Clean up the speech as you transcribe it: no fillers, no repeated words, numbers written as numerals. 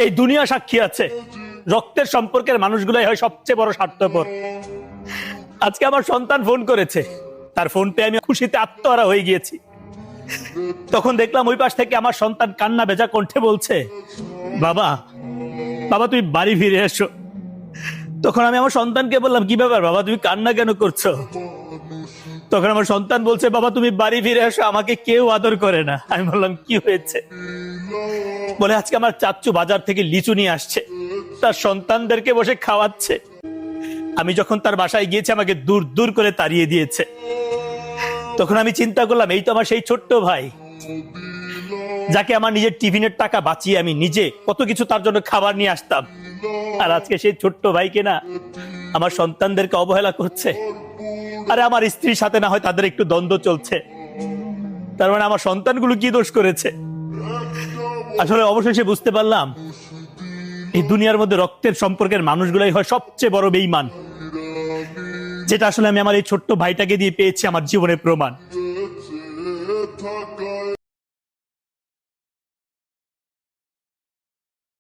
এই দুনিয়া সাক্ষী আছে, রক্তের সম্পর্কের মানুষগুলাই হয় সবচেয়ে বড় স্বার্থপর। আজকে আমার সন্তান ফোন করেছে, তার ফোন পেয়ে আমি খুশিতে আত্মহারা হয়ে গিয়েছি। তখন দেখলাম ওই পাশ থেকে আমার সন্তান কান্না ভেজা কণ্ঠে বলছে, বাবা বাবা তুমি বাড়ি ফিরে এসো। তখন আমি আমার সন্তানকে বললাম, কি ব্যাপার বাবা, তুমি কান্না কেন করছো? তখন আমার সন্তান বলছে, বাবা তুমি বাড়ি ফিরে এসো, আমাকে কেউ আদর করে না। আমি বললাম, কি হয়েছে? বলে, আজকে আমার চাচ্চু বাজার থেকে লিচু নিয়ে আসছে, তার সন্তানদেরকে বসে খাওয়াচ্ছে। আমি যখন তার বাসায় গিয়েছি আমাকে দূর দূর করে তাড়িয়ে দিয়েছে। তখন আমি চিন্তা করলাম, এই তো আমার সেই ছোট্ট ভাই, যাকে আমার নিজের টিফিনের টাকা বাঁচিয়ে আমি নিজে কত কিছু তার জন্য খাবার নিয়ে আসতাম, আর আজকে সেই ছোট্ট ভাইকে না আমার সন্তানদেরকে অবহেলা করছে। আরে আমার স্ত্রীর সাথে না হয় তাদের একটু দ্বন্দ্ব চলছে, তার মানে আমার সন্তানগুলো কি দোষ করেছে? আসলে অবশেষে বুঝতে পারলাম, এই দুনিয়ার মধ্যে রক্তের সম্পর্কের মানুষগুলাই হয় সবচেয়ে বড় বেঈমান, যেটা আসলে আমি আমার এই ছোট্ট ভাইটাকে দিয়ে পেয়েছি আমার জীবনের প্রমাণ।